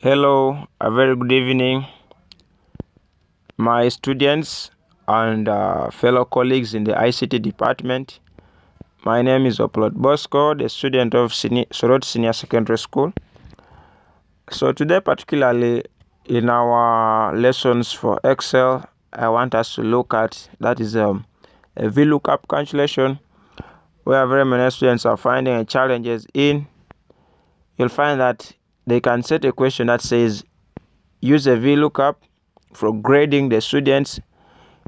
Hello, a very good evening, my students and fellow colleagues in the ICT department. My name is Oplot Bosco, the student of Sorot Senior Secondary School. So today, particularly in our lessons for Excel, I want us to look at that is a Vlookup calculation, where very many students are finding challenges in. You'll find that they can set a question that says use a Vlookup for grading the students,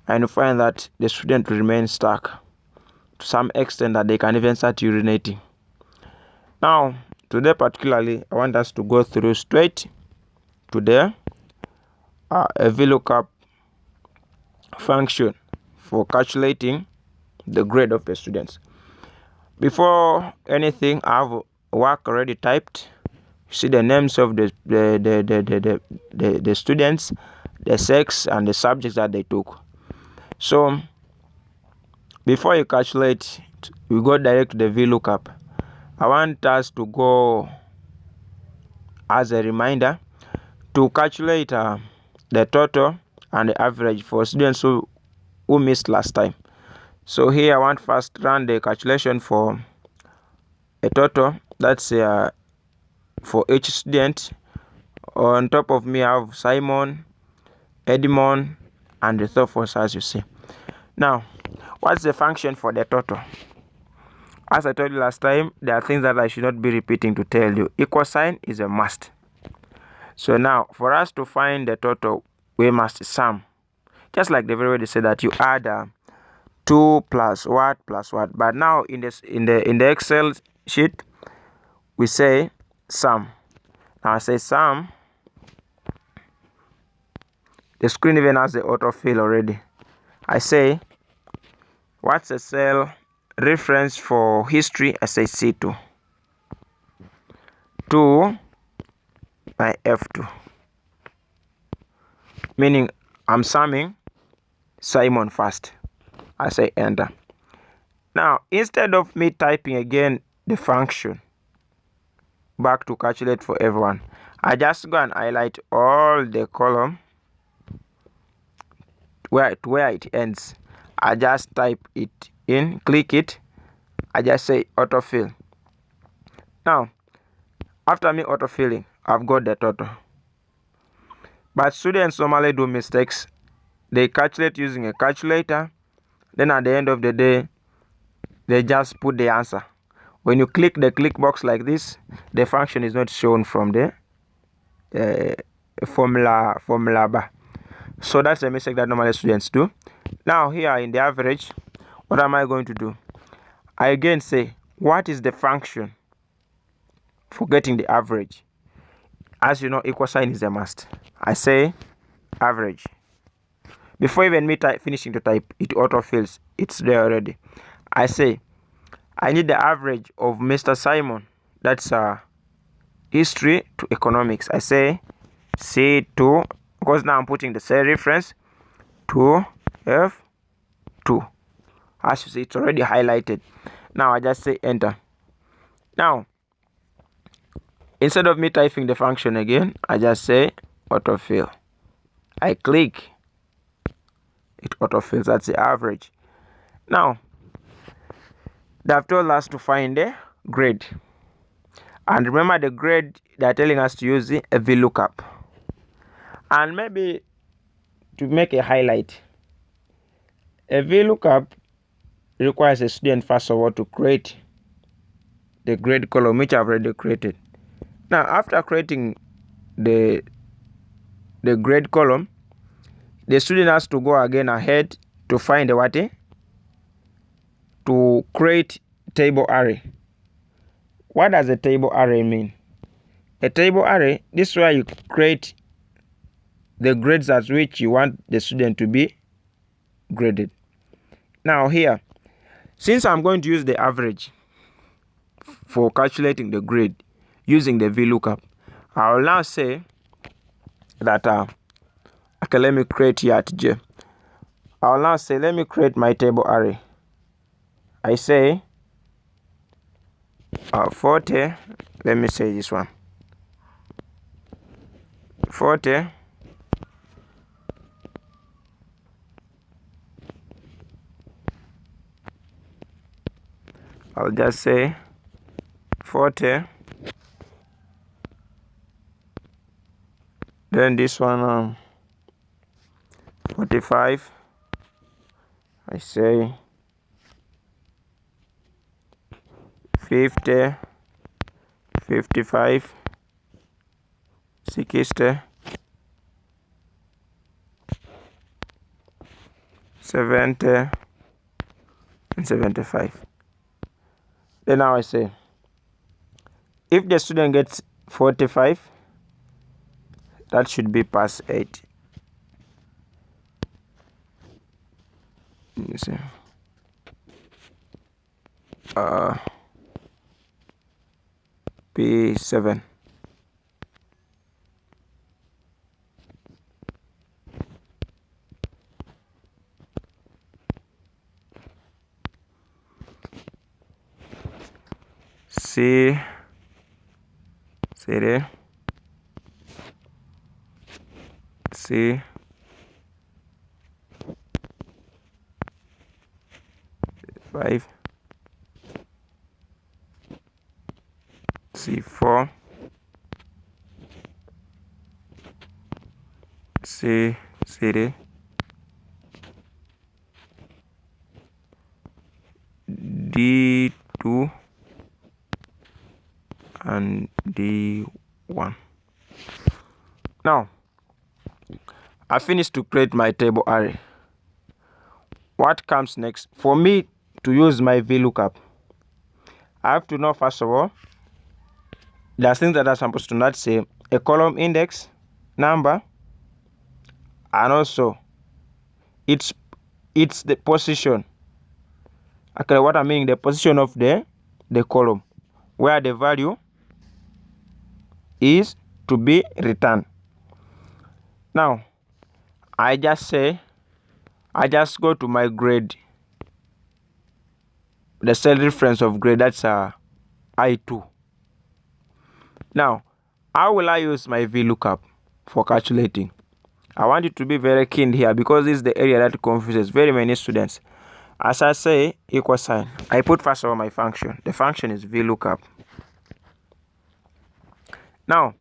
and you find that the student will remain stuck to some extent that they can even start urinating. Now, today particularly, I want us to go through straight to the a Vlookup function for calculating the grade of the students. Before anything, I have work already typed. You see the names of the students, the sex, and the subjects that they took. So before you calculate, we go direct to the Vlookup. I want us to go as a reminder to calculate the total and the average for students who missed last time. So here I want first run the calculation for a total. That's for each student. On top of me I have Simon, Edmond, and the Thophos, as you see. Now, what's the function for the total? As I told you last time, there are things that I should not be repeating to tell you. Equal sign is a must. So now, for us to find the total, we must sum. Just like the very way they say that you add 2 plus what plus what. But now in the Excel sheet, we say sum. Now I say sum. The screen even has the autofill already. I say, what's the cell reference for history? I say C2. 2 by F2. Meaning I'm summing Simon first. I say enter. Now, instead of me typing again the function back to calculate for everyone, I just go and highlight all the column where it ends. I just type it in, click it, I just say autofill. Now, after me autofilling, I've got the total. But students normally do mistakes. They calculate using a calculator. Then at the end of the day, they just put the answer. When you click the click box like this, the function is not shown from the formula bar. So that's a mistake that normally students do. Now here in the average, what am I going to do? I again say, what is the function for getting the average? As you know, equal sign is a must. I say average. Before even me finishing to type, it autofills. It's there already. I say, I need the average of Mr. Simon. That's history to economics. I say C2, because now I'm putting the cell reference to F2. As you see, it's already highlighted. Now I just say enter. Now, instead of me typing the function again, I just say autofill. I click, it autofills. That's the average. Now, they have told us to find the grade. And remember, the grade they are telling us to use a Vlookup. And maybe to make a highlight, a Vlookup requires a student first of all to create the grade column, which I've already created. Now, after creating the grade column, the student has to go again ahead to find what? To create table array. What does a table array mean? A table array, this is where you create the grades at which you want the student to be graded. Now here, since I'm going to use the average for calculating the grade using the Vlookup, I will now say that okay, let me create here at J. I will now say, let me create my table array. I say 40, let me say this one. 40, I'll just say 40. Then this one 45. I say 50, 55, 60, 70, and 75. Then now I say, if the student gets 45, that should be past 8. Let me see. P7. C. CD. C. C5. C4. C. CD. D2 and D1. Now, I finished to create my table array. What comes next? For me to use my Vlookup, I have to know, first of all, there's things that I'm supposed to not say a column index number, and also it's the position. Okay, what I mean, the position of the column where the value is to be returned. Now I just go to my grade, the cell reference of grade, that's I2. Now how will I use my Vlookup for calculating? I want you to be very keen here, because this is the area that confuses very many students. As I say, equal sign, I put first of all my function. The function is Vlookup. Now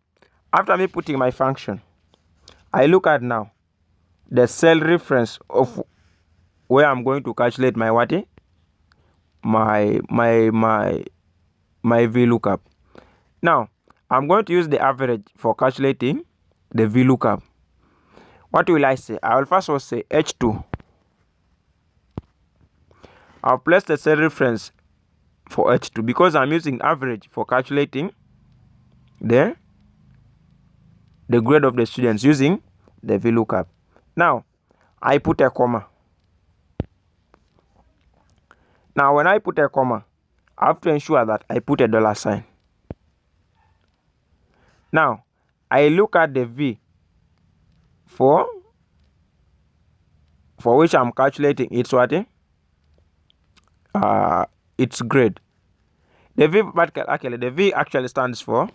after me putting my function, I look at now the cell reference of where I'm going to calculate my what? My Vlookup. Now I'm going to use the average for calculating the Vlookup. What will I say? I will first of all say H2. I'll place the cell reference for H2 because I'm using average for calculating the grade of the students using the Vlookup. Now I put a comma. Now when I put a comma, I have to ensure that I put a $sign. Now I look at the V for which I'm calculating its what? Its grade. The V actually stands for